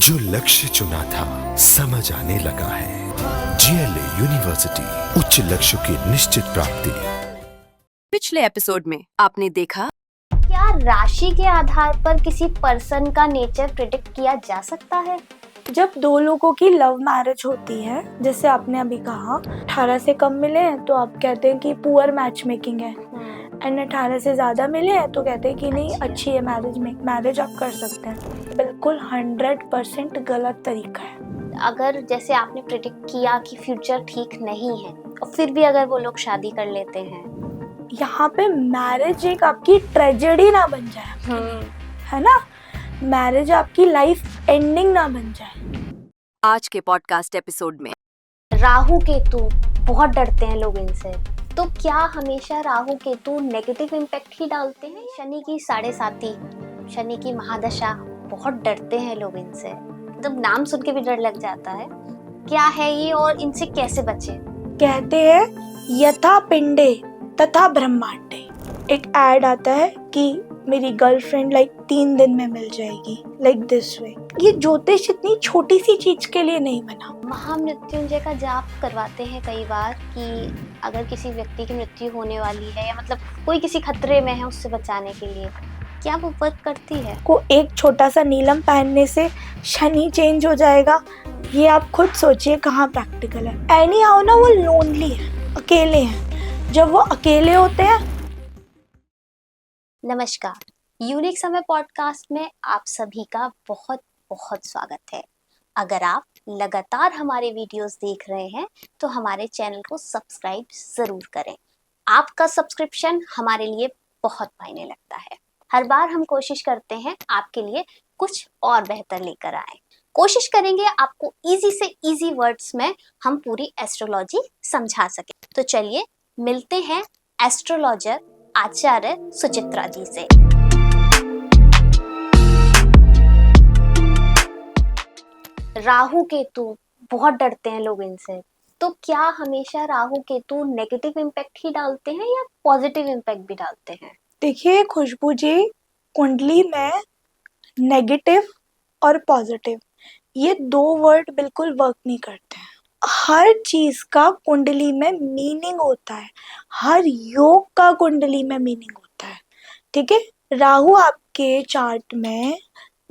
जो लक्ष्य चुना था समझ आने लगा है। जीएलए यूनिवर्सिटी, उच्च लक्ष्य की निश्चित प्राप्ति। पिछले एपिसोड में आपने देखा, क्या राशि के आधार पर किसी पर्सन का नेचर प्रिडिक्ट किया जा सकता है? जब दो लोगों की लव मैरिज होती है, जैसे आपने अभी कहा 18 से कम मिले हैं तो आप कहते हैं कि पुअर मैच मेकिंग है, एंड 18 से ज़्यादा मिले हैं तो कहते हैं कि नहीं अच्छी है मैरिज आप कर सकते हैं। बिल्कुल 100% गलत तरीका है। अगर जैसे आपने प्रिडिक्ट किया कि फ्यूचर ठीक नहीं है और फिर भी अगर वो लोग शादी कर लेते हैं, यहाँ पे मैरिज एक आपकी ट्रेजेडी ना बन जाए, है ना, मैरिज आपकी लाइफ एंडिंग ना बन जाए। आज के पॉडकास्ट एपिसोड में राहु केतु बहुत डरते हैं लोग इनसे, तो क्या हमेशा Rahu Ketu negative impact he डालते हैं? शनि की 7.5, शनि की महादशा, बहुत डरते हैं लोग इनसे, मतलब नाम सुन के भी डर लग जाता है। क्या है ये और इनसे कैसे बचे? कहते हैं यथा पिंडे तथा ब्रह्मांडे। एक एड आता है कि मेरी गर्लफ्रेंड 3 दिन में मिल जाएगी, दिस वे। ये ज्योतिष इतनी छोटी सी चीज के लिए नहीं बना। महामृत्युंजय का जाप करवाते हैं कई बार कि अगर किसी व्यक्ति की मृत्यु होने वाली है या मतलब कोई किसी खतरे में है उससे बचाने के लिए, क्या वो वर्क करती है? को एक छोटा सा नीलम पहनने से शनि चेंज हो जाएगा, ये आप खुद सोचिए कहाँ प्रैक्टिकल है। एनी हाउ ना, वो लोनली है, अकेले हैं। जब वो अकेले होते हैं। नमस्कार, यूनिक समय पॉडकास्ट में आप सभी का बहुत बहुत स्वागत है। अगर आप लगातार हमारे वीडियोस देख रहे हैं तो हमारे चैनल को सब्सक्राइब जरूर करें। आपका सब्सक्रिप्शन हमारे लिए बहुत मायने लगता है। हर बार हम कोशिश करते हैं आपके लिए कुछ और बेहतर लेकर आए। कोशिश करेंगे आपको इजी से इजी वर्ड्स में हम पूरी एस्ट्रोलॉजी समझा सके। तो चलिए मिलते हैं एस्ट्रोलॉजर आचार्य सुचित्रा जी से। राहु केतु बहुत डरते हैं लोग इनसे, तो क्या हमेशा Rahu Ketu negative impact he डालते हैं या पॉजिटिव इम्पैक्ट भी डालते हैं? देखिए खुशबू जी, कुंडली में नेगेटिव और पॉजिटिव ये 2 वर्ड बिल्कुल वर्क नहीं करते हैं। हर चीज का कुंडली में मीनिंग होता है, हर योग का कुंडली में मीनिंग होता है, ठीक है। राहु आपके चार्ट में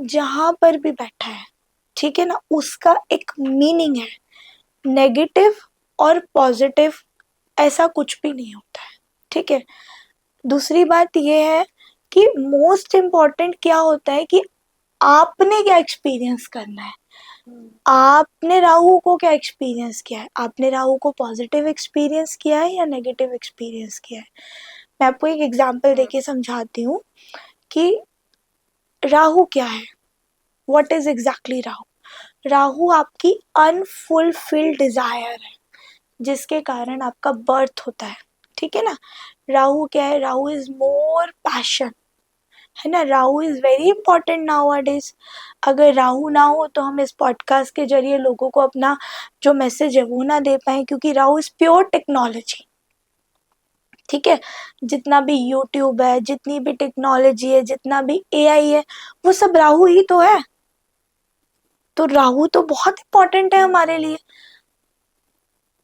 जहां पर भी बैठा है, ठीक है ना, उसका एक मीनिंग है। नेगेटिव और पॉजिटिव ऐसा कुछ भी नहीं होता है, ठीक है। दूसरी बात ये है कि मोस्ट इम्पॉर्टेंट क्या होता है कि आपने क्या एक्सपीरियंस करना है। आपने राहु को क्या एक्सपीरियंस किया है? आपने राहु को पॉजिटिव एक्सपीरियंस किया है या नेगेटिव एक्सपीरियंस किया है? मैं आपको एक एग्जांपल देके समझाती हूँ कि राहु क्या है, what is exactly Rahu. Rahu आपकी अनफुलफिल्ड डिजायर है, जिसके कारण आपका बर्थ होता है, ठीक है ना। राहु क्या है? राहु इज मोर पैशन, है ना। Rahu is very important nowadays. अगर राहु ना हो तो हम इस पॉडकास्ट के जरिए लोगों को अपना जो मैसेज है वो ना दे पाए, क्योंकि राहु इज प्योर टेक्नोलॉजी, ठीक है। जितना भी यूट्यूब है, जितनी भी टेक्नोलॉजी है, जितना भी एआई है, वो सब राहु ही तो है। तो राहु तो बहुत इंपॉर्टेंट है हमारे लिए,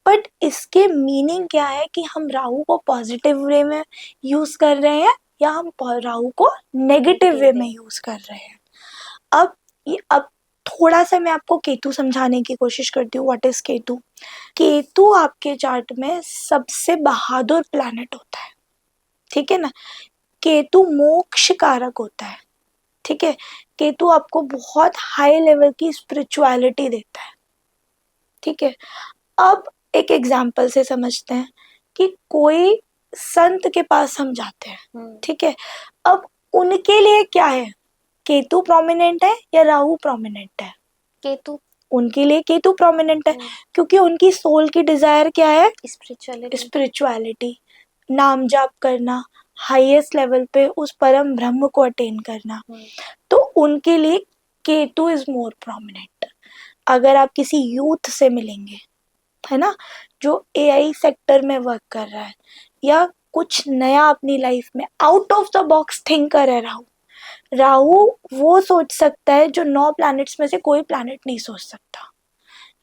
बट इसके मीनिंग क्या है कि हम राहु को पॉजिटिव वे में यूज कर रहे हैं या हम राहु को नेगेटिव वे में यूज कर रहे हैं। अब थोड़ा सा मैं आपको केतु समझाने की कोशिश करती हूँ। What is Ketu? केतु आपके चार्ट में सबसे बहादुर प्लैनेट होता है, ठीक है ना। केतु मोक्ष कारक होता है, ठीक है। केतु आपको बहुत हाई लेवल की स्पिरिचुअलिटी देता है, ठीक है। अब एक एग्जाम्पल से समझते हैं कि कोई संत के पास हम जाते हैं, ठीक है। अब उनके लिए क्या है, केतु प्रोमिनेंट है या राहु प्रोमिनेंट है? केतु। उनके लिए केतु प्रोमिनेंट है, क्योंकि उनकी सोल की डिजायर क्या है? स्पिरिचुअलिटी, नाम जाप करना, हाईएस्ट लेवल पे उस परम ब्रह्म को अटेन करना। तो उनके लिए केतु इज मोर प्रोमिनेंट। अगर आप किसी यूथ से मिलेंगे, है ना, जो एआई सेक्टर में वर्क कर रहा है या कुछ नया अपनी लाइफ में out of the box thinker है राहु, राहु वो सोच सकता है जो 9 प्लैनेट्स में से कोई प्लैनेट नहीं सोच सकता।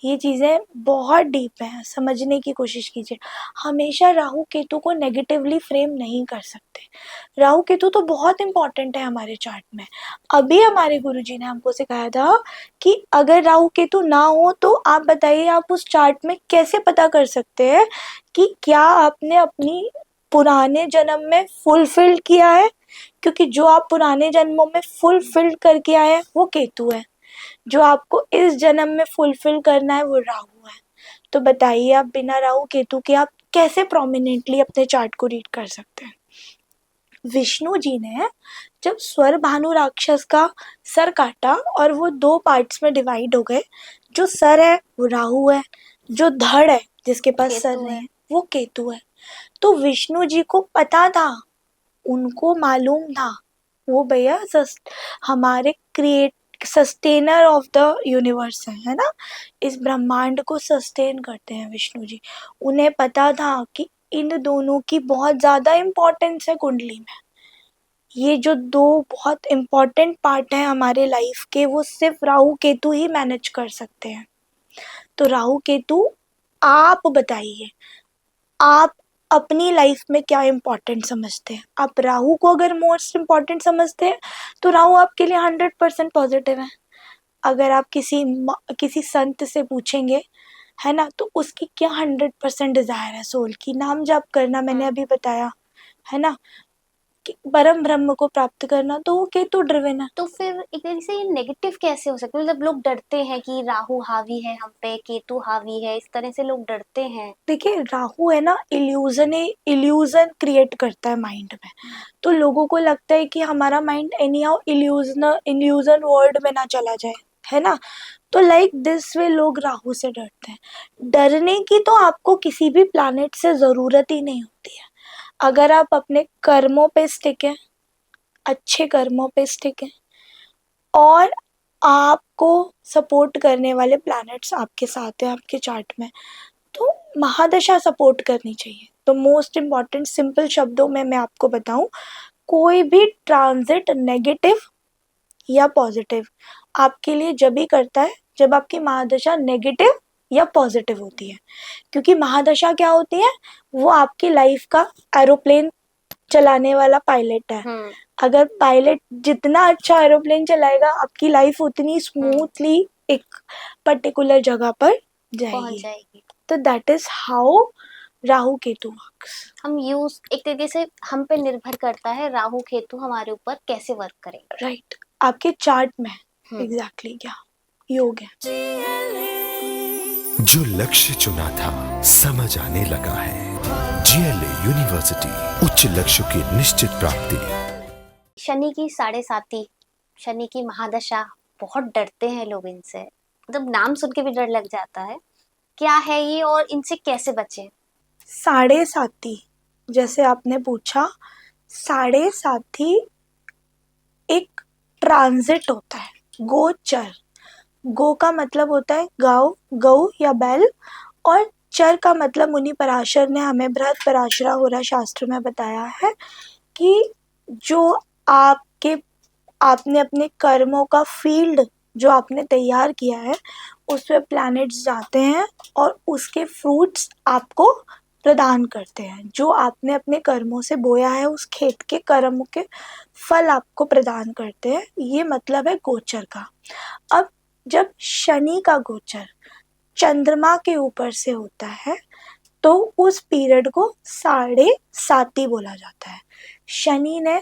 ये चीज़ें बहुत डीप हैं, समझने की कोशिश कीजिए। हमेशा राहु केतु को नेगेटिवली फ्रेम नहीं कर सकते। राहु केतु तो बहुत इंपॉर्टेंट है हमारे चार्ट में। अभी हमारे गुरुजी ने हमको सिखाया था कि अगर राहु केतु ना हो तो आप बताइए, आप उस चार्ट में कैसे पता कर सकते हैं कि क्या आपने अपनी पुराने जन्म में फुलफिल किया है, क्योंकि जो आप पुराने जन्मों में फुलफिल करके आए हैं वो केतु है। जो आपको इस जन्म में फुलफिल करना है वो राहु है। तो बताइए, आप बिना राहु केतु के आप कैसे प्रोमिनेंटली अपने चार्ट को रीड कर सकते हैं। विष्णु जी ने जब स्वर भानु राक्षस का सर काटा और वो 2 पार्ट्स में डिवाइड हो गए, जो सर है वो राहु है, जो धड़ है जिसके पास केतु सर नहीं है। है वो केतु है। तो विष्णु जी को पता था, उनको मालूम था, वो भैया हमारे create sustainer of the universe है ना, इस ब्रह्मांड को सस्टेन करते हैं विष्णु जी। उन्हें पता था कि इन दोनों की बहुत ज़्यादा इम्पोर्टेंस है कुंडली में। ये जो 2 बहुत इम्पोर्टेंट पार्ट हैं हमारे लाइफ के, वो सिर्फ राहु केतु ही मैनेज कर सकते हैं। तो राहु केतु, आप बताइए, आप अपनी लाइफ में क्या इम्पोर्टेंट समझते हैं? आप राहु को अगर मोस्ट इम्पोर्टेंट समझते हैं तो राहु आपके लिए 100% पॉजिटिव है। अगर आप किसी संत से पूछेंगे, है ना, तो उसकी क्या 100% डिजायर है सोल की? नाम जाप करना, मैंने अभी बताया, है ना, कि परम ब्रह्म को प्राप्त करना, तो वो केतु ड्रिवन है। तो फिर एक तरीके से ये नेगेटिव कैसे हो सकता है? मतलब लोग डरते हैं कि राहु हावी है हम पे, केतु हावी है, इस तरह से लोग डरते हैं। देखिए, राहु है ना, इल्यूजन क्रिएट करता है माइंड में। तो लोगों को लगता है कि हमारा mind any how illusion world में ना चला जाए, है ना। तो लाइक दिस वे लोग राहु से डरते हैं। डरने की तो आपको किसी भी प्लैनेट से ज़रूरत ही नहीं होती है। अगर आप अपने कर्मों पे स्टिक हैं, अच्छे कर्मों पे स्टिक हैं, और आपको सपोर्ट करने वाले प्लैनेट्स आपके साथ हैं आपके चार्ट में, तो महादशा सपोर्ट करनी चाहिए। तो मोस्ट इम्पॉर्टेंट सिंपल शब्दों में मैं आपको बताऊं, कोई भी ट्रांजिट नेगेटिव या पॉजिटिव आपके लिए जब ही करता है जब आपकी महादशा नेगेटिव या पॉजिटिव होती है। क्योंकि महादशा क्या होती है? वो आपकी लाइफ का एरोप्लेन चलाने वाला पायलट है। अगर पायलट जितना अच्छा एरोप्लेन चलाएगा, आपकी लाइफ उतनी स्मूथली एक पर्टिकुलर जगह पर पहुंच जाएगी। जाएगी। तो that is how Rahu Ketu works. हम यूज एक तरीके से हम पे निर्भर करता है राहु केतु हमारे ऊपर कैसे वर्क करेगा। राइट, आपके चार्ट में एग्जैक्टली क्या योग है। जो लक्ष्य चुना था समझ आने लगा है। जीएलए यूनिवर्सिटी, उच्च लक्ष्य की निश्चित प्राप्ति। शनि की 7.5, शनि की महादशा, बहुत डरते हैं लोग इनसे, मतलब नाम सुन के भी डर लग जाता है। क्या है ये और इनसे कैसे बचें? 7.5, जैसे आपने पूछा, 7.5 एक ट्रांजिट होता है, गोचर। गो का मतलब होता है गाँव, गऊ या बैल, और चर का मतलब मुनि पराशर ने हमें बृहद पराशराहोरा शास्त्र में बताया है कि जो आपने अपने कर्मों का फील्ड जो आपने तैयार किया है, उस पे प्लैनेट्स जाते हैं और उसके फ्रूट्स आपको प्रदान करते हैं। जो आपने अपने कर्मों से बोया है, उस खेत के कर्म के फल आपको प्रदान करते हैं। ये मतलब है गोचर का। अब जब शनि का गोचर चंद्रमा के ऊपर से होता है, तो उस पीरियड को 7.5 बोला जाता है। शनि ने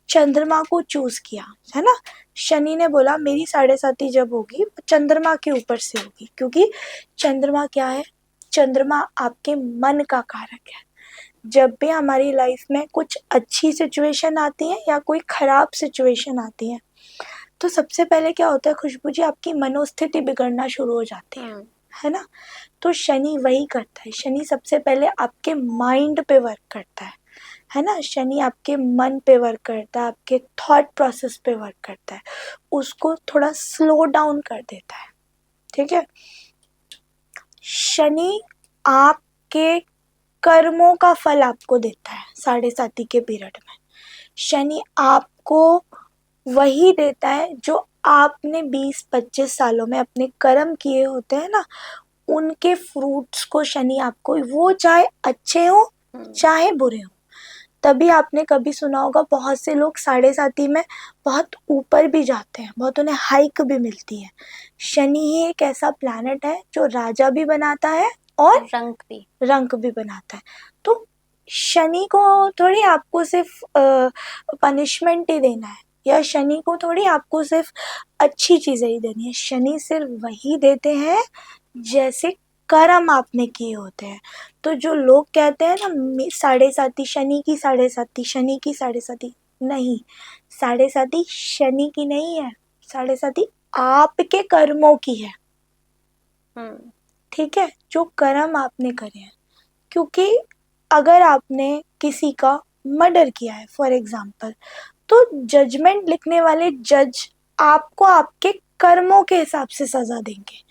चंद्रमा को चूज किया, है ना। शनि ने बोला मेरी 7.5 जब होगी चंद्रमा के ऊपर से होगी, क्योंकि चंद्रमा क्या है? चंद्रमा आपके मन का कारक है। जब भी हमारी लाइफ में कुछ अच्छी सिचुएशन आती है या कोई खराब सिचुएशन आती है, तो सबसे पहले क्या होता है खुशबू जी? आपकी मनोस्थिति बिगड़ना शुरू हो जाती है ना। तो शनि वही करता है। शनि सबसे पहले आपके माइंड पे वर्क करता है ना। शनि आपके मन पे वर्क करता है, आपके थॉट प्रोसेस पे वर्क करता है, उसको थोड़ा स्लो डाउन कर देता है, ठीक है। शनि आपके कर्मों का फल आपको देता है 7.5 के पीरियड में। शनि आपको वही देता है जो आपने 20-25 सालों में अपने कर्म किए होते हैं ना, उनके फ्रूट्स को शनि आपको, वो चाहे अच्छे हो चाहे बुरे हो। तभी आपने कभी सुना होगा बहुत से लोग 7.5 में बहुत ऊपर भी जाते हैं, बहुत उन्हें हाइक भी मिलती है। शनि ही एक ऐसा प्लैनेट है जो राजा भी बनाता है और रंक भी बनाता है। तो शनि को थोड़ी आपको सिर्फ पनिशमेंट ही देना है, या शनि को थोड़ी आपको सिर्फ अच्छी चीजें ही देनी है। शनि सिर्फ वही देते हैं जैसे कर्म आपने किए होते हैं। तो जो लोग कहते हैं ना 7.5 शनि की 7.5 शनि की 7.5, नहीं, 7.5 शनि की नहीं है, 7.5 आपके कर्मों की है। ठीक है, जो कर्म आपने करे हैं। क्योंकि अगर आपने किसी का मर्डर किया है फॉर एग्जाम्पल, तो जजमेंट लिखने वाले जज आपको आपके कर्मों के हिसाब से सजा देंगे।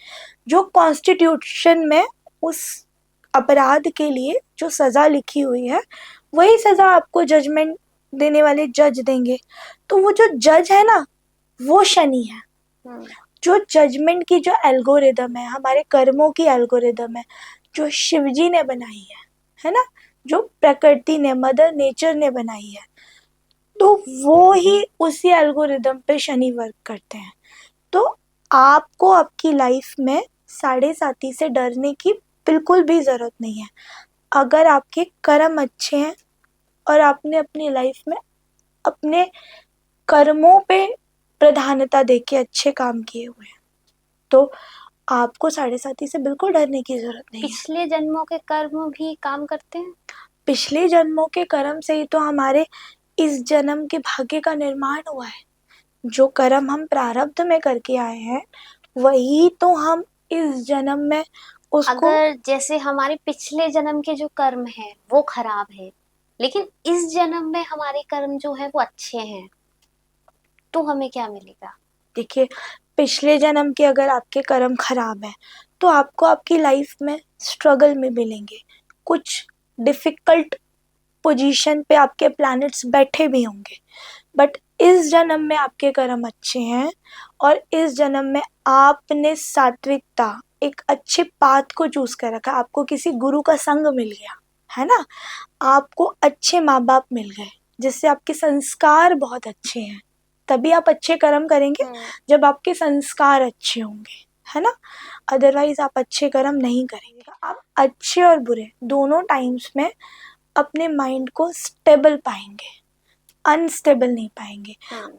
जो कॉन्स्टिट्यूशन में उस अपराध के लिए जो सजा लिखी हुई है, वही सजा आपको जजमेंट देने वाले जज देंगे। तो वो जो जज है ना, वो शनि है। जो जजमेंट की जो एल्गोरिदम है, हमारे कर्मों की एल्गोरिदम है, जो शिवजी ने बनाई है ना, जो प्रकृति ने, मदर नेचर ने बनाई है, तो वो ही उसी एल्गोरिदम पे शनि वर्क करते हैं। तो आपको आपकी लाइफ में 7.5 से डरने की बिल्कुल भी जरूरत नहीं है। अगर आपके कर्म अच्छे हैं और आपने अपनी लाइफ में अपने कर्मों पे प्रधानता देके अच्छे काम किए हुए हैं, तो आपको 7.5 से बिल्कुल डरने की जरूरत नहीं है। पिछले जन्मों के कर्म भी काम करते हैं? पिछले जन्मों के कर्म से ही तो हमारे इस जन्म के भाग्य का निर्माण हुआ है। जो कर्म हम प्रारब्ध में करके आए हैं, वही तो हम इस जन्म में उसको। अगर जैसे हमारे पिछले जन्म के जो कर्म है वो खराब है, लेकिन इस जन्म में हमारे कर्म जो है वो अच्छे हैं, तो हमें क्या मिलेगा? देखिए, पिछले जन्म के अगर आपके कर्म खराब है, तो आपको आपकी लाइफ में स्ट्रगल में मिलेंगे। कुछ डिफिकल्ट पोजीशन पे आपके प्लैनेट्स बैठे भी होंगे। बट इस जन्म में आपके कर्म अच्छे हैं, और इस जन्म में आपने सात्विकता, एक अच्छे पाथ को चूज कर रखा। आपको किसी गुरु का संग मिल गया है ना, आपको अच्छे माँ बाप मिल गए जिससे आपके संस्कार बहुत अच्छे हैं। तभी आप अच्छे कर्म करेंगे जब आपके संस्कार अच्छे होंगे, है ना। अदरवाइज आप अच्छे कर्म नहीं करेंगे। आप अच्छे और बुरे दोनों टाइम्स में अपने माइंड को स्टेबल पाएंगे, अनस्टेबल नहीं पाएंगे।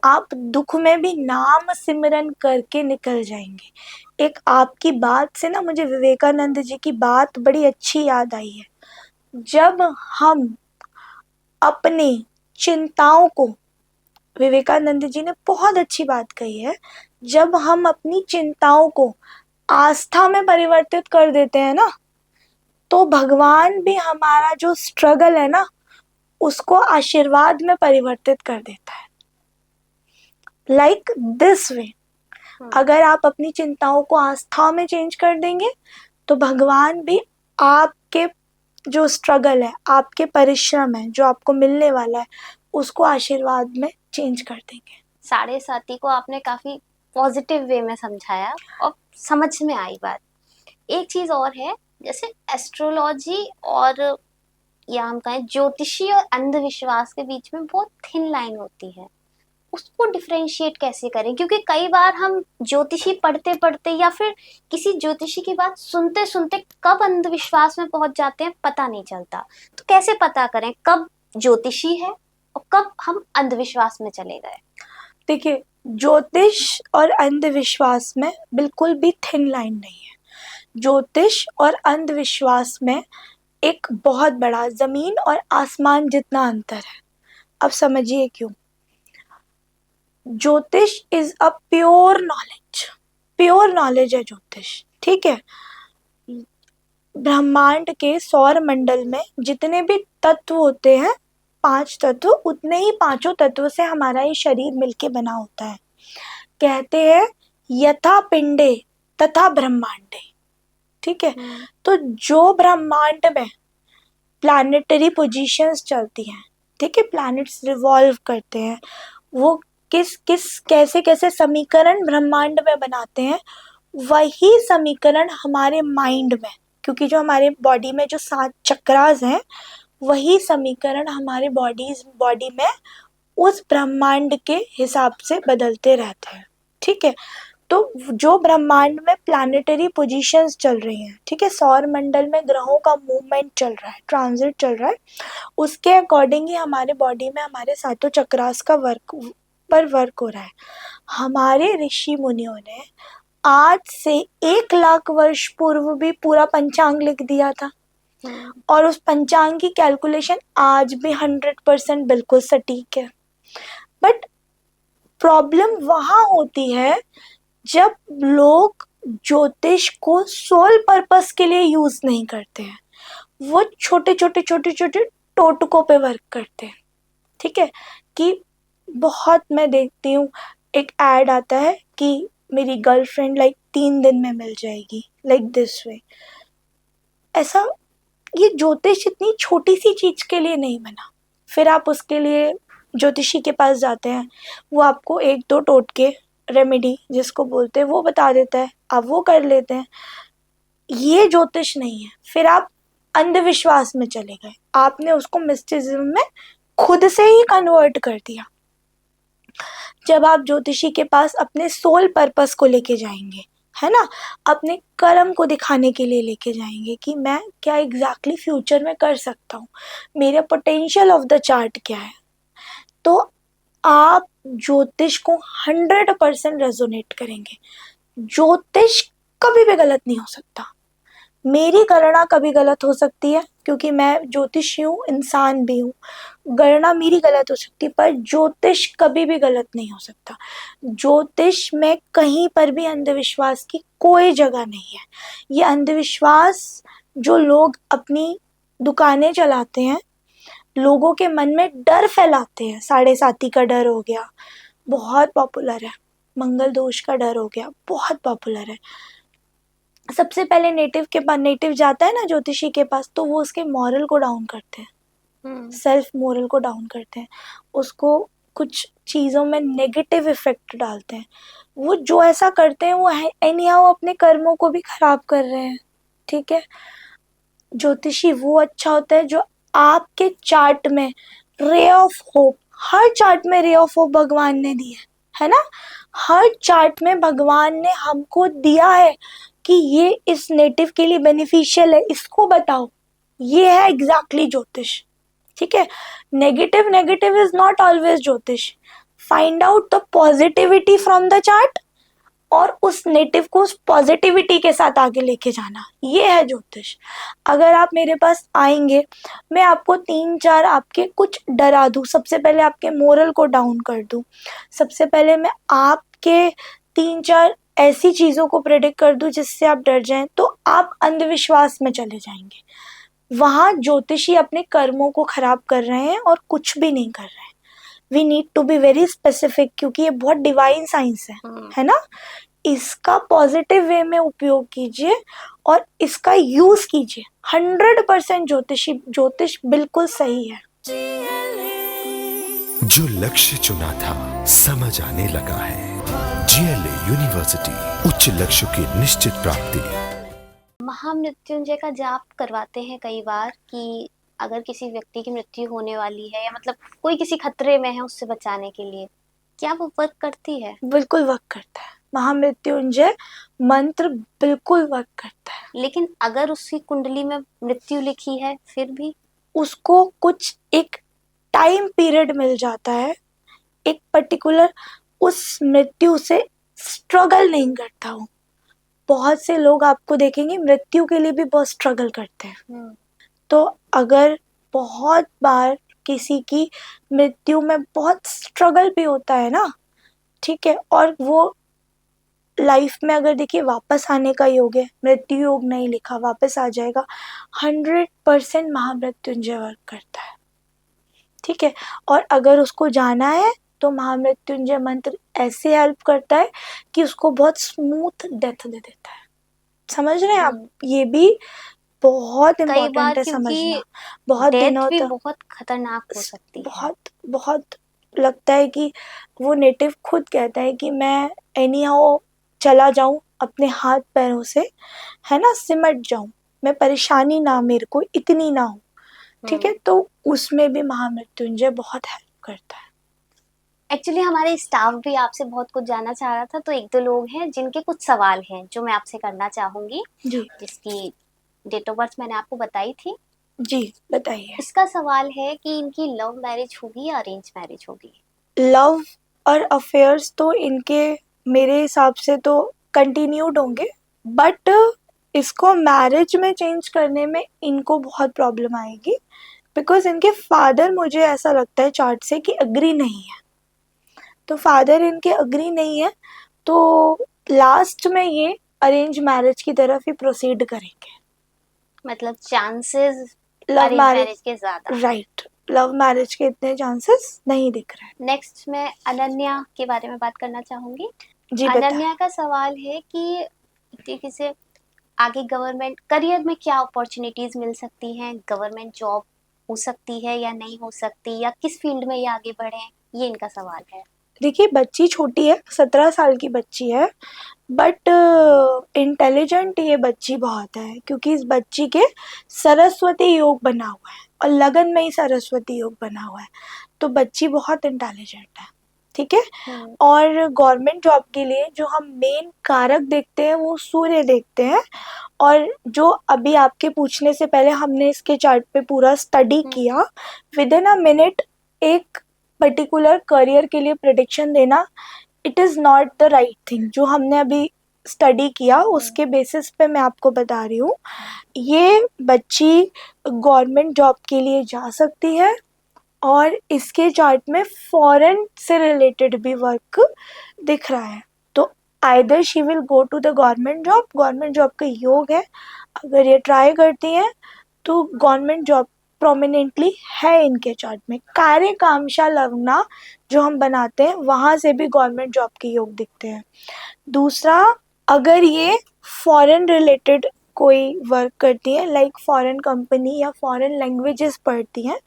आप दुख में भी नाम सिमरन करके निकल जाएंगे। एक आपकी बात से ना मुझे विवेकानंद जी की बात बड़ी अच्छी याद आई है। जब हम अपनी चिंताओं को, विवेकानंद जी ने बहुत अच्छी बात कही है, जब हम अपनी चिंताओं को आस्था में परिवर्तित कर देते हैं ना, तो भगवान भी हमारा जो स्ट्रगल है ना, उसको आशीर्वाद में परिवर्तित कर देता है। लाइक दिस वे, अगर आप अपनी चिंताओं को आस्था में चेंज कर देंगे, तो भगवान भी आपके जो स्ट्रगल है, आपके परिश्रम है, जो आपको मिलने वाला है, उसको आशीर्वाद में चेंज कर देंगे। 7.5 को आपने काफी पॉजिटिव वे में समझाया और समझ में आई बात। एक चीज और है, जैसे एस्ट्रोलॉजी और या हम कहें ज्योतिषी और अंधविश्वास के बीच में बहुत थिन लाइन होती है, उसको डिफरेंशिएट कैसे करें? क्योंकि कई बार हम ज्योतिषी पढ़ते पढ़ते या फिर किसी ज्योतिषी की बात सुनते सुनते कब अंधविश्वास में पहुंच जाते हैं पता नहीं चलता। तो कैसे पता करें कब ज्योतिषी है और कब हम अंधविश्वास में चले गए? देखिए, ज्योतिष और अंधविश्वास में बिल्कुल भी थिन लाइन नहीं है। ज्योतिष और अंधविश्वास में एक बहुत बड़ा जमीन और आसमान जितना अंतर है। अब समझिए क्यों। ज्योतिष is a pure knowledge, pure knowledge है ज्योतिष, ठीक है। ब्रह्मांड के सौर मंडल में जितने भी तत्व होते हैं, 5 तत्व, उतने ही 5 तत्व से हमारा ये शरीर मिलके बना होता है। कहते हैं यथा पिंडे तथा ब्रह्मांडे, ठीक है। तो जो ब्रह्मांड में प्लैनेटरी पोजीशंस चलती हैं, ठीक है, प्लैनेट्स रिवॉल्व करते हैं, वो किस किस कैसे कैसे समीकरण ब्रह्मांड में बनाते हैं, वही समीकरण हमारे माइंड में, क्योंकि जो हमारे बॉडी में जो 7 चक्रास हैं, वही समीकरण हमारे बॉडी में उस ब्रह्मांड के हिसाब से बदलते रहते हैं। ठीक है, तो जो ब्रह्मांड में प्लैनेटरी पोजीशंस चल रही हैं, ठीक है, सौर मंडल में ग्रहों का मूवमेंट चल रहा है, ट्रांजिट चल रहा है, उसके अकॉर्डिंग ही हमारे बॉडी में हमारे 7 चक्रास का वर्क हो रहा है। हमारे ऋषि मुनियों ने आज से 1 लाख वर्ष पूर्व भी पूरा पंचांग लिख दिया था, और उस पंचांग की कैलकुलेशन आज भी 100% बिल्कुल सटीक है। बट प्रॉब्लम वहां होती है जब लोग ज्योतिष को सोल पर्पस के लिए यूज नहीं करते हैं, वो छोटे छोटे टोटकों पे वर्क करते हैं। ठीक है, कि बहुत मैं देखती हूँ, एक ऐड आता है कि मेरी गर्लफ्रेंड लाइक 3 दिन में मिल जाएगी, लाइक दिस वे। ऐसा, ये ज्योतिष इतनी छोटी सी चीज के लिए नहीं बना। फिर आप उसके लिए ज्योतिषी के पास जाते हैं, वो आपको 1-2 टोटके, रेमेडी जिसको बोलते हैं, वो बता देता है, आप वो कर लेते हैं। ये ज्योतिष नहीं है। फिर आप अंधविश्वास में चले गए, आपने उसको मिस्टिसिज्म में खुद से ही कन्वर्ट कर दिया। जब आप ज्योतिषी के पास अपने सोल पर्पस को लेके जाएंगे, है ना, अपने कर्म को दिखाने के लिए लेके जाएंगे कि मैं क्या एग्जैक्टली फ्यूचर में कर सकता हूँ, मेरा पोटेंशियल ऑफ द चार्ट क्या है, तो आप ज्योतिष को 100% रेजोनेट करेंगे। ज्योतिष कभी भी गलत नहीं हो सकता। मेरी गणना कभी गलत हो सकती है, क्योंकि मैं ज्योतिषी हूँ, इंसान भी हूँ, गणना मेरी गलत हो सकती है, पर ज्योतिष कभी भी गलत नहीं हो सकता। ज्योतिष में कहीं पर भी अंधविश्वास की कोई जगह नहीं है। ये अंधविश्वास जो लोग अपनी दुकानें चलाते हैं, लोगों के मन में डर फैलाते हैं, 7.5 का डर हो गया, बहुत पॉपुलर है, मंगल दोष का डर हो गया, बहुत पॉपुलर है। सबसे पहले नेटिव जाता है ना ज्योतिषी के पास, तो वो उसके मॉरल को डाउन करते हैं, सेल्फ मोरल को डाउन करते हैं, उसको कुछ चीज़ों में नेगेटिव इफेक्ट डालते हैं। वो जो ऐसा करते हैं वो एनी हाउ अपने कर्मों को भी खराब कर रहे हैं। ठीक है, ज्योतिषी वो अच्छा होता है जो आपके चार्ट में ray of hope, her chart में रे ऑफ होप भगवान ने दी है ना, हर चार्ट में भगवान ने हमको दिया है कि ये इस नेटिव के लिए बेनिफिशियल है, इसको बताओ। ये है एग्जैक्टली ज्योतिष। ठीक है, नेगेटिव इज नॉट ऑलवेज ज्योतिष। Find out the positivity from the chart और उस नेटिव को उस पॉजिटिविटी के साथ आगे लेके जाना, ये है ज्योतिष। अगर आप मेरे पास आएंगे, मैं आपको 3-4 आपके कुछ डरा दूं, सबसे पहले आपके मोरल को डाउन कर दूं, सबसे पहले मैं आपके 3-4 ऐसी चीज़ों को प्रेडिक्ट कर दूं जिससे आप डर जाएं, तो आप अंधविश्वास में चले जाएंगे। वहाँ ज्योतिषी अपने कर्मों को खराब कर रहे हैं और कुछ भी नहीं कर रहे हैं। We need to be very specific, क्योंकि ये बहुत डिवाइन साइंस है ना। इसका पॉजिटिव वे में उपयोग कीजिए और इसका यूज कीजिए। 100% ज्योतिष बिल्कुल सही है। जो लक्ष्य चुना था समझ आने लगा है। GLA यूनिवर्सिटी, उच्च लक्ष्य की निश्चित प्राप्ति। महामृत्युंजय का जाप करवाते हैं कई बार कि अगर किसी व्यक्ति की मृत्यु होने वाली है या मतलब कोई किसी खतरे में है, उससे बचाने के लिए, क्या वो वर्क करती है? बिल्कुल वर्क करता है। महामृत्युंजय मंत्र बिल्कुल वर्क करता है। लेकिन अगर उसकी कुंडली में मृत्यु लिखी है, फिर भी उसको कुछ एक टाइम पीरियड मिल जाता है, एक पर्टिकुलर, उस मृत्यु से स्ट्रगल नहीं करता हूँ। बहुत से लोग आपको देखेंगे मृत्यु के लिए भी बहुत स्ट्रगल करते हैं। तो अगर बहुत बार किसी की मृत्यु में बहुत स्ट्रगल भी होता है ना, ठीक है, और वो लाइफ में अगर देखिए वापस आने का योग है, मृत्यु योग नहीं लिखा, वापस आ जाएगा, 100% महामृत्युंजय वर्क करता है। ठीक है, और अगर उसको जाना है तो महामृत्युंजय मंत्र ऐसे हेल्प करता है कि उसको बहुत स्मूथ डेथ दे देता है। समझ रहे हैं आप? ये भी बहुत इम्पोर्टेंट है समझना। बहुत दिनों भी तक बहुत खतरनाक हो सकती है। बहुत बहुत लगता है कि वो नेटिव खुद कहता है कि मैं एनी हाउ चला जाऊं अपने हाथ पैरों से, है ना, सिमट जाऊं, मैं परेशानी ना मेरे को इतनी ना हो, ठीक है। तो उसमें भी महामृत्युंजय बहुत हेल्प करता है। एक्चुअली हमारे स्टाफ भी आपसे बहुत कुछ जानना चाह रहा था, तो एक दो लोग हैं जिनके कुछ सवाल हैं जो मैं आपसे करना चाहूंगी, जी जिसकी डेट ऑफ बर्थ मैंने आपको बताई थी। जी बताइए। इसका सवाल है कि इनकी लव मैरिज होगी या अरेंज मैरिज होगी? लव और अफेयर्स तो इनके मेरे हिसाब से तो कंटिन्यूड होंगे, बट इसको मैरिज में चेंज करने में इनको बहुत प्रॉब्लम आएगी, बिकॉज इनके फादर, मुझे ऐसा लगता है चार्ट से, कि अग्री नहीं है। तो फादर इनके अग्री नहीं है, तो लास्ट में ये अरेंज मैरिज की तरफ ही प्रोसीड करेंगे। मतलब chances love arrange marriage, marriage के ज्यादा। राइट, लव मैरिज के इतने चांसेस नहीं दिख रहे नेक्स्ट मैं अनन्या के बारे में बात करना चाहूंगी। हैं। जी बताएं। अनन्या का सवाल है कि एक तरीके से आगे गवर्नमेंट करियर में क्या अपॉर्चुनिटीज मिल सकती हैं, गवर्नमेंट जॉब हो सकती है या नहीं हो सकती, या किस फील्ड में ये आगे बढ़े, ये इनका सवाल है। देखिए, बच्ची छोटी है, 17 साल की बच्ची है, बट इंटेलिजेंट ये बच्ची बहुत है, क्योंकि इस बच्ची के सरस्वती योग बना हुआ है और लगन में ही सरस्वती योग बना हुआ है, तो बच्ची बहुत इंटेलिजेंट है, ठीक है। और गवर्नमेंट जॉब के लिए जो हम मेन कारक देखते हैं वो सूर्य देखते हैं, और जो अभी आपके पूछने से पहले हमने इसके चार्ट पे पूरा स्टडी किया, विद इन अ मिनट एक पर्टिकुलर करियर के लिए प्रेडिक्शन देना, it is not the right thing. जो हमने अभी स्टडी किया उसके बेसिस पे मैं आपको बता रही हूँ, ये बच्ची गवर्नमेंट जॉब के लिए जा सकती है, और इसके चार्ट में फॉरेन से रिलेटेड भी वर्क दिख रहा है, तो either she will go to the government job का योग है। अगर ये ट्राई करती हैं तो गवर्नमेंट जॉब प्रोमिनेंटली है इनके चार्ट में। कार्यकांक्षा लग्ना जो हम बनाते हैं वहाँ से भी गवर्नमेंट जॉब के योग दिखते हैं। दूसरा, अगर ये फॉरेन रिलेटेड कोई वर्क करती हैं, लाइक फॉरेन कंपनी या फॉरेन लैंग्वेजेस पढ़ती हैं,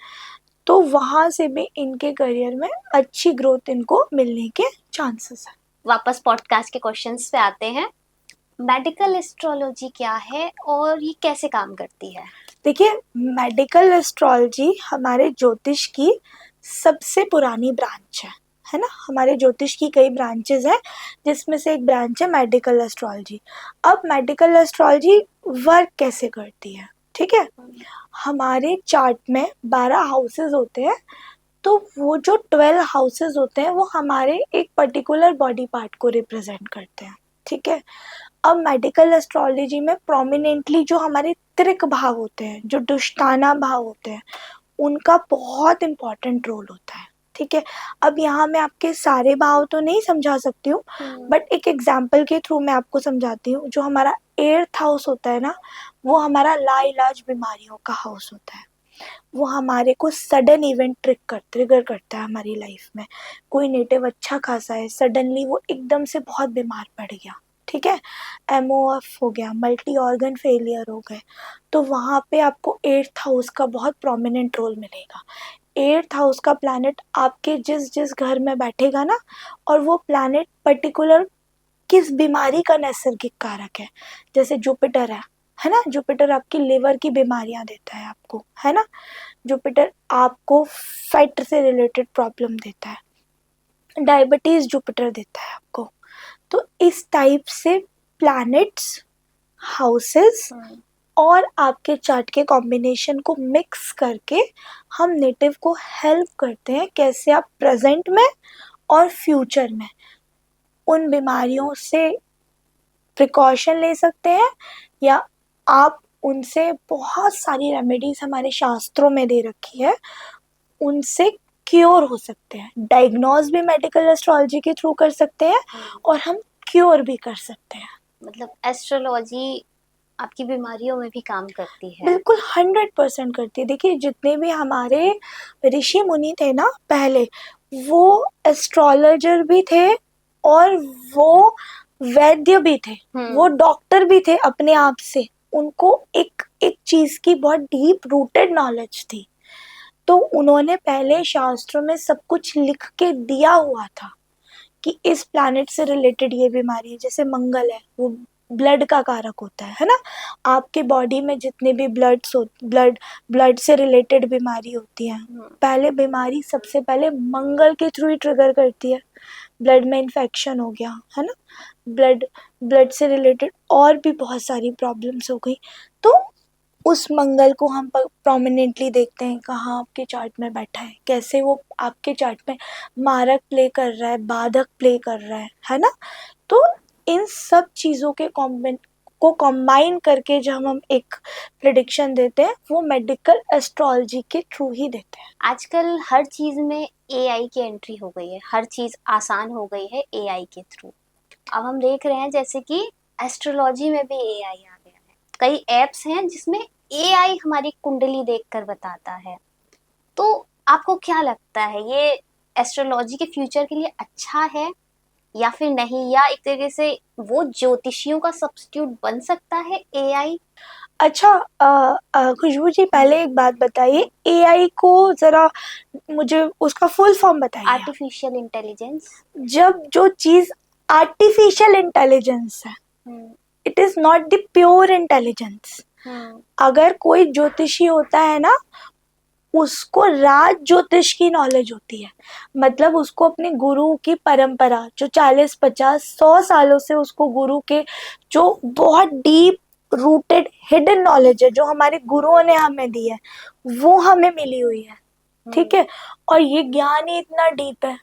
तो वहाँ से भी इनके करियर में अच्छी ग्रोथ इनको मिलने के चांसेस हैं। वापस पॉडकास्ट के क्वेश्चंस पे आते हैं। मेडिकल एस्ट्रोलॉजी क्या है और ये कैसे काम करती है? देखिए, मेडिकल एस्ट्रोलॉजी हमारे ज्योतिष की सबसे पुरानी ब्रांच है ना। हमारे ज्योतिष की कई ब्रांचेस हैं, जिसमें से एक ब्रांच है मेडिकल एस्ट्रोलॉजी। अब मेडिकल एस्ट्रोलॉजी वर्क कैसे करती है, ठीक है। हमारे चार्ट में 12 हाउसेस होते हैं, तो वो जो 12 हाउसेस होते हैं वो हमारे एक पर्टिकुलर बॉडी पार्ट को रिप्रेजेंट करते हैं, ठीक है। अब मेडिकल एस्ट्रोलॉजी में प्रोमिनेंटली जो हमारे त्रिक भाव होते हैं, जो दुष्टाना भाव होते हैं, उनका बहुत इम्पोर्टेंट रोल होता है, ठीक है। अब यहाँ मैं आपके सारे भाव तो नहीं समझा सकती हूँ, बट एक एग्जाम्पल के थ्रू मैं आपको समझाती हूँ। जो हमारा 8th हाउस होता है ना, वो हमारा लाइलाज बीमारियों का हाउस होता है। वो हमारे को सडन इवेंट ट्रिगर करता है हमारी लाइफ में। कोई नेटिव अच्छा खासा है, सडनली वो एकदम से बहुत बीमार पड़ गया, ठीक है, MOF हो गया, मल्टी ऑर्गन फेलियर हो गए, तो वहाँ पे आपको 8th हाउस का बहुत प्रोमिनेंट रोल मिलेगा। 8th हाउस का प्लैनेट आपके जिस जिस घर में बैठेगा ना, और वो प्लैनेट पर्टिकुलर किस बीमारी का नैसर्गिक कारक है, जैसे जुपिटर है ना, जुपिटर आपकी लिवर की बीमारियां देता है आपको, है ना। जुपिटर आपको फैट से रिलेटेड प्रॉब्लम देता है, डायबिटीज जुपिटर देता है आपको। तो इस टाइप से प्लैनेट्स, हाउसेस और आपके चार्ट के कॉम्बिनेशन को मिक्स करके हम नेटिव को हेल्प करते हैं कैसे आप प्रेजेंट में और फ्यूचर में उन बीमारियों से प्रिकॉशन ले सकते हैं, या आप उनसे बहुत सारी रेमेडीज हमारे शास्त्रों में दे रखी है, उनसे क्योर हो सकते हैं। डायग्नोज भी मेडिकल एस्ट्रोलॉजी के थ्रू कर सकते हैं और हम क्योर भी कर सकते हैं। मतलब एस्ट्रोलॉजी आपकी बीमारियों में भी काम करती है? बिल्कुल 100% करती है। देखिए, जितने भी हमारे ऋषि मुनि थे ना पहले, वो एस्ट्रोलॉजर भी थे और वो वैद्य भी थे, वो डॉक्टर भी थे अपने आप से। उनको एक एक चीज की बहुत डीप रूटेड नॉलेज थी। तो उन्होंने पहले शास्त्रों में सब कुछ लिख के दिया हुआ था कि इस प्लैनेट से रिलेटेड ये बीमारी है। जैसे मंगल है, वो ब्लड का कारक होता है ना। आपके बॉडी में जितने भी ब्लड से रिलेटेड बीमारी होती है, पहले बीमारी सबसे पहले मंगल के थ्रू ही ट्रिगर करती है। ब्लड में इन्फेक्शन हो गया है ना, ब्लड से रिलेटेड और भी बहुत सारी प्रॉब्लम्स हो गई। तो उस मंगल को हम प्रोमिनेंटली देखते हैं कहाँ आपके चार्ट में बैठा है, कैसे वो आपके चार्ट में मारक प्ले कर रहा है, बाधक प्ले कर रहा है ना। तो इन सब चीज़ों के को कंबाइन करके जब हम एक प्रिडिक्शन देते हैं, वो मेडिकल एस्ट्रोलॉजी के थ्रू ही देते हैं। आजकल हर चीज में एआई की एंट्री हो गई है, हर चीज आसान हो गई है एआई के थ्रू। अब हम देख रहे हैं जैसे कि एस्ट्रोलॉजी में भी एआई आ गया है। कई एप्स हैं जिसमें एआई हमारी कुंडली देखकर बताता है। तो आपको क्या लगता है, ये एस्ट्रोलॉजी के फ्यूचर के लिए अच्छा है या फिर नहीं, या एक तरीके से वो ज्योतिषियों का सब्स्टिट्यूट बन सकता है एआई? अच्छा, खुशबू जी पहले एक बात बताइए, एआई को जरा मुझे उसका फुल फॉर्म बताइए। Artificial intelligence. जब जो चीज आर्टिफिशियल इंटेलिजेंस है, it is not the pure intelligence. अगर कोई ज्योतिषी होता है ना, उसको राज ज्योतिष की नॉलेज होती है। मतलब उसको अपने गुरु की परंपरा जो 40-50-100 सालों से उसको गुरु के जो बहुत डीप रूटेड हिडन नॉलेज है, जो हमारे गुरुओं ने हमें दी है, वो हमें मिली हुई है। ठीक है। और ये ज्ञान ही इतना डीप है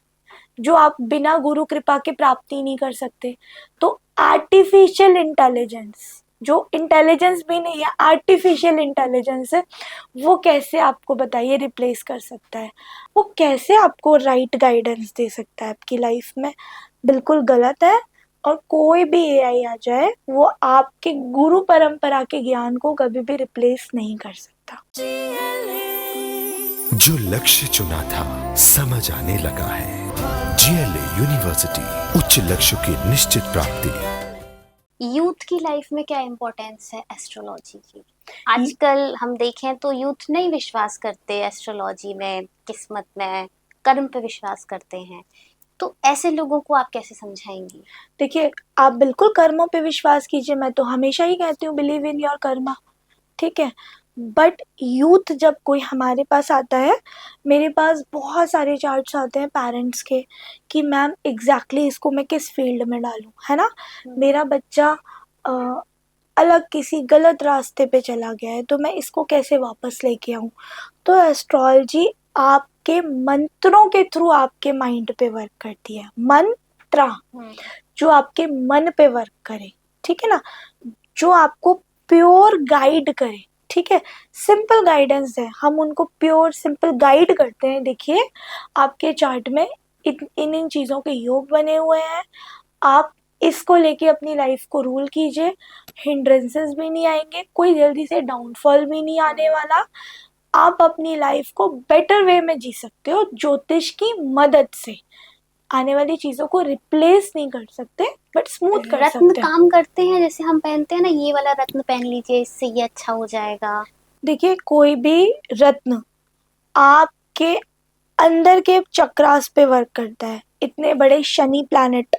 जो आप बिना गुरु कृपा के प्राप्ति नहीं कर सकते। तो आर्टिफिशियल इंटेलिजेंस, जो इंटेलिजेंस भी नहीं है, आर्टिफिशियल इंटेलिजेंस है, वो कैसे आपको बताइए रिप्लेस कर सकता है? वो कैसे आपको राइट गाइडेंस दे सकता है आपकी लाइफ में? बिल्कुल गलत है। और कोई भी एआई आ जाए, वो आपके गुरु परंपरा के ज्ञान को कभी भी रिप्लेस नहीं कर सकता। जो लक्ष्य चुना था समझ आने लगा है। जीएलए यूनिवर्सिटी, उच्च लक्ष्य की निश्चित प्राप्ति। यूथ की लाइफ में क्या इम्पोर्टेंस है एस्ट्रोलॉजी की? आजकल हम देखें तो यूथ नहीं विश्वास करते एस्ट्रोलॉजी में, किस्मत में, कर्म पे विश्वास करते हैं। तो ऐसे लोगों को आप कैसे समझाएंगी? देखिए, आप बिल्कुल कर्मों पे विश्वास कीजिए। मैं तो हमेशा ही कहती हूँ बिलीव इन योर कर्मा। ठीक है। बट यूथ जब कोई हमारे पास आता है, मेरे पास बहुत सारे चार्ट्स आते हैं पेरेंट्स के कि मैम एग्जैक्टली इसको मैं किस फील्ड में डालूं, है ना। मेरा बच्चा अलग किसी गलत रास्ते पे चला गया है, तो मैं इसको कैसे वापस लेके आऊं? तो एस्ट्रोलॉजी आपके मंत्रों के थ्रू आपके माइंड पे वर्क करती है। मंत्र जो आपके मन पे वर्क करे, ठीक है ना, जो आपको प्योर गाइड करे। ठीक है। सिंपल गाइडेंस है, हम उनको प्योर सिंपल गाइड करते हैं। देखिए, आपके चार्ट में इन चीज़ों के योग बने हुए हैं, आप इसको लेके अपनी लाइफ को रूल कीजिए। हिंड्रेंसेस भी नहीं आएंगे, कोई जल्दी से डाउनफॉल भी नहीं आने वाला। आप अपनी लाइफ को बेटर वे में जी सकते हो। ज्योतिष की मदद से आने वाली चीजों को रिप्लेस नहीं कर सकते, बट स्मूथ कर सकते हैं। रत्न काम करते हैं, जैसे हम पहनते हैं ना, ये वाला रत्न पहन लीजिए, इससे ये अच्छा हो जाएगा। देखिए, कोई भी रत्न आपके अंदर के चक्रास पे वर्क करता है। इतने बड़े शनि प्लैनेट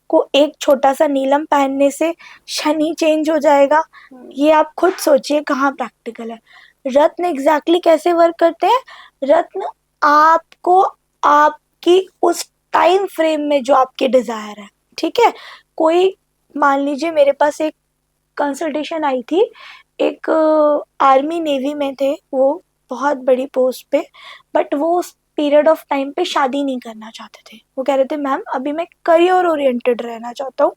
को एक छोटा सा नीलम पहनने से शनि चेंज हो जाएगा? ये आप खुद सोचिए कहाँ प्रैक्टिकल है। रत्न एग्जैक्टली कैसे वर्क करते हैं? रत्न आपको आपकी उस टाइम फ्रेम में जो आपके डिजायर है, ठीक है। कोई मान लीजिए मेरे पास एक कंसल्टेशन आई थी, एक आर्मी नेवी में थे, वो बहुत बड़ी पोस्ट पे, बट वो उस पीरियड ऑफ टाइम पे शादी नहीं करना चाहते थे। वो कह रहे थे मैम अभी मैं करियर ओरिएंटेड रहना चाहता हूँ,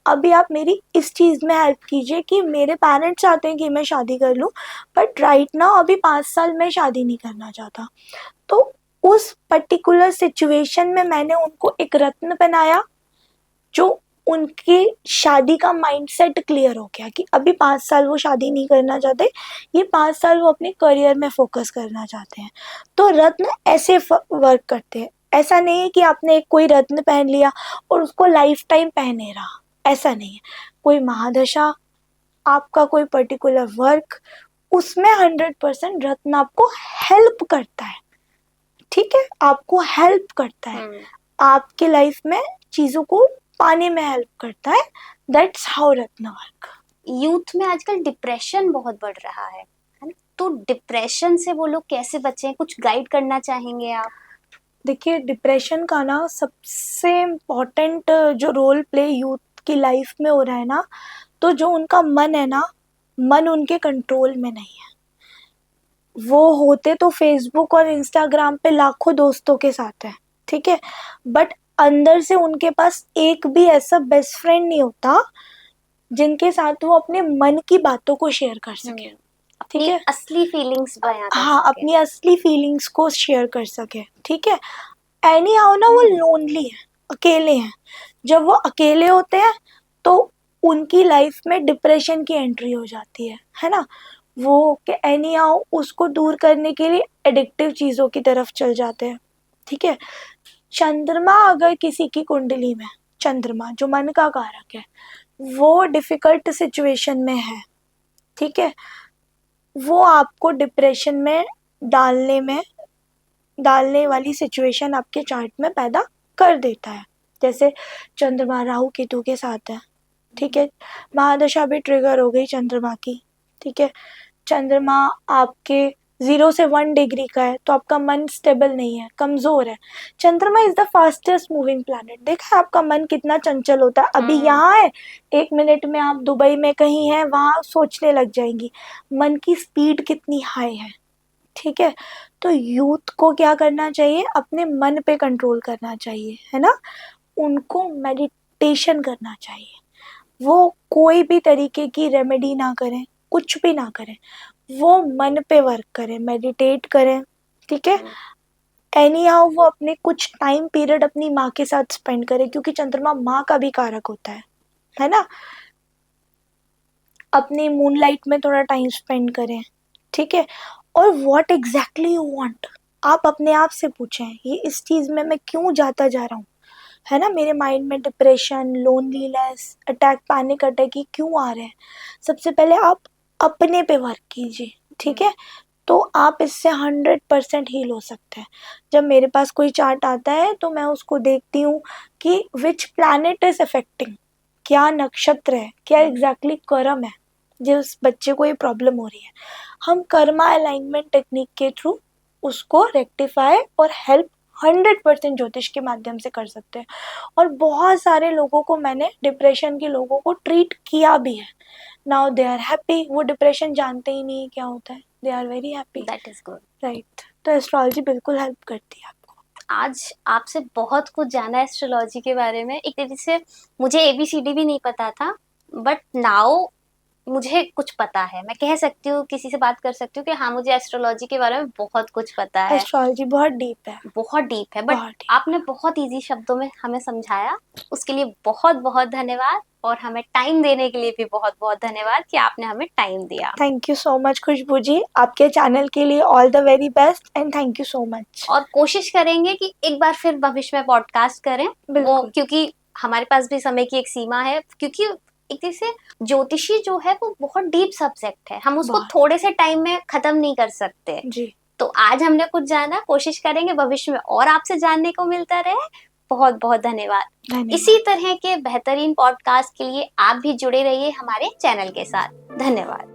अभी आप मेरी इस चीज़ में हेल्प कीजिए कि मेरे पेरेंट्स चाहते हैं कि मैं शादी कर लूँ, बट राइट नाउ अभी 5 साल मैं शादी नहीं करना चाहता। तो उस पर्टिकुलर सिचुएशन में मैंने उनको एक रत्न पहनाया, जो उनकी शादी का माइंडसेट क्लियर हो गया कि अभी 5 साल वो शादी नहीं करना चाहते, ये 5 साल वो अपने करियर में फोकस करना चाहते हैं। तो रत्न ऐसे वर्क करते हैं। ऐसा नहीं है कि आपने एक कोई रत्न पहन लिया और उसको लाइफ टाइम पहने रहा, ऐसा नहीं है। कोई महादशा, आपका कोई पर्टिकुलर वर्क, उसमें 100% रत्न आपको हेल्प करता है, ठीक है, आपको हेल्प करता है, आपके लाइफ में चीजों को पाने में हेल्प करता है। That's how Ratna work. Youth में आजकल डिप्रेशन बहुत बढ़ रहा है ना? तो डिप्रेशन से वो लोग कैसे बचें, कुछ गाइड करना चाहेंगे आप? देखिए, डिप्रेशन का ना सबसे इम्पोर्टेंट जो रोल प्ले यूथ की लाइफ में हो रहा है ना, तो जो उनका मन है ना, मन उनके कंट्रोल में नहीं है। वो होते तो फेसबुक और इंस्टाग्राम पे लाखों दोस्तों के साथ है, ठीक है, बट अंदर से उनके पास एक भी ऐसा बेस्ट फ्रेंड नहीं होता जिनके साथ वो अपने मन की बातों को शेयर कर सके, ठीक है, असली फीलिंग्स बयां कर हाँ, सके। अपनी असली फीलिंग्स को शेयर कर सके, ठीक है। एनी हाउ ना वो लोनली है, अकेले हैं। जब वो अकेले होते हैं तो उनकी लाइफ में डिप्रेशन की एंट्री हो जाती है ना। वो कि एनी हाउ उसको दूर करने के लिए एडिक्टिव चीज़ों की तरफ चल जाते हैं, ठीक है। चंद्रमा अगर किसी की कुंडली में, चंद्रमा जो मन का कारक है, वो डिफिकल्ट सिचुएशन में है, ठीक है, वो आपको डिप्रेशन में डालने वाली सिचुएशन आपके चार्ट में पैदा कर देता है। जैसे चंद्रमा राहु केतु के साथ है, ठीक है, महादशा भी ट्रिगर हो गई चंद्रमा की, ठीक है। चंद्रमा आपके 0 से 1 डिग्री का है तो आपका मन स्टेबल नहीं है, कमजोर है। चंद्रमा is the fastest moving planet. देखा है आपका मन कितना चंचल होता है। अभी यहाँ है, 1 मिनट में आप दुबई में कहीं हैं, वहाँ सोचने लग जाएंगी। मन की स्पीड कितनी हाई है, ठीक है। तो यूथ को क्या करना चाहिए, अपने मन पे कंट्रोल करना चाहिए, है ना। उनको मेडिटेशन करना चाहिए। वो कोई भी तरीके की रेमेडी ना करें, कुछ भी ना करें, वो मन पे वर्क करें, मेडिटेट करें, ठीक है। एनी हाउ वो अपने कुछ टाइम पीरियड अपनी माँ के साथ स्पेंड करें, क्योंकि चंद्रमा माँ का भी कारक होता है ना। अपनी मूनलाइट में थोड़ा टाइम स्पेंड करें, ठीक है। और व्हाट एग्जैक्टली यू वांट, आप अपने आप से पूछें, ये इस चीज़ में मैं क्यों जाता जा रहा हूँ, है ना। मेरे माइंड में depression, loneliness, attack, panic attack ये क्यों आ रहे हैं। सबसे पहले आप अपने पे वर्क कीजिए, ठीक है, तो आप इससे 100% हील हो सकते हैं। जब मेरे पास कोई चार्ट आता है तो मैं उसको देखती हूँ कि विच प्लैनेट इज अफेक्टिंग, क्या नक्षत्र है, क्या एग्जैक्टली कर्म है जिस बच्चे को ये प्रॉब्लम हो रही है। हम कर्मा अलाइनमेंट टेक्निक के थ्रू उसको रेक्टिफाई और हेल्प 100% ज्योतिष के माध्यम से कर सकते हैं। और बहुत सारे लोगों को मैंने, डिप्रेशन के लोगों को ट्रीट किया भी है। Now they are happy. वो डिप्रेशन जानते ही नहीं क्या होता है, they are very happy. That is good, right. तो एस्ट्रोलॉजी बिल्कुल हेल्प करती है आपको। आज आपसे बहुत कुछ जाना एस्ट्रोलॉजी के बारे में। एक तरीके से मुझे ABCD भी नहीं पता था, बट नाउ मुझे कुछ पता है। मैं कह सकती हूँ, किसी से बात कर सकती हूँ कि हाँ, मुझे एस्ट्रोलॉजी के बारे में बहुत कुछ पता है। एस्ट्रोलॉजी बहुत डीप है, बहुत डीप है, बहुत बट deep। आपने बहुत इजी शब्दों में हमें समझाया, उसके लिए बहुत बहुत धन्यवाद। और हमें टाइम देने के लिए भी बहुत बहुत धन्यवाद कि आपने हमें टाइम दिया। थैंक यू सो मच खुशबू जी। आपके चैनल के लिए all the very best and thank you so much. और कोशिश करेंगे कि एक बार फिर भविष्य में पॉडकास्ट करें, वो क्योंकि हमारे पास भी समय की एक सीमा है। क्योंकि एक तरह से ज्योतिषी जो है वो बहुत डीप सब्जेक्ट है, हम उसको थोड़े से टाइम में खत्म नहीं कर सकते जी। तो आज हमने कुछ जाना, कोशिश करेंगे भविष्य में और आपसे जानने को मिलता रहे। बहुत बहुत धन्यवाद। इसी तरह के बेहतरीन पॉडकास्ट के लिए आप भी जुड़े रहिए हमारे चैनल के साथ। धन्यवाद।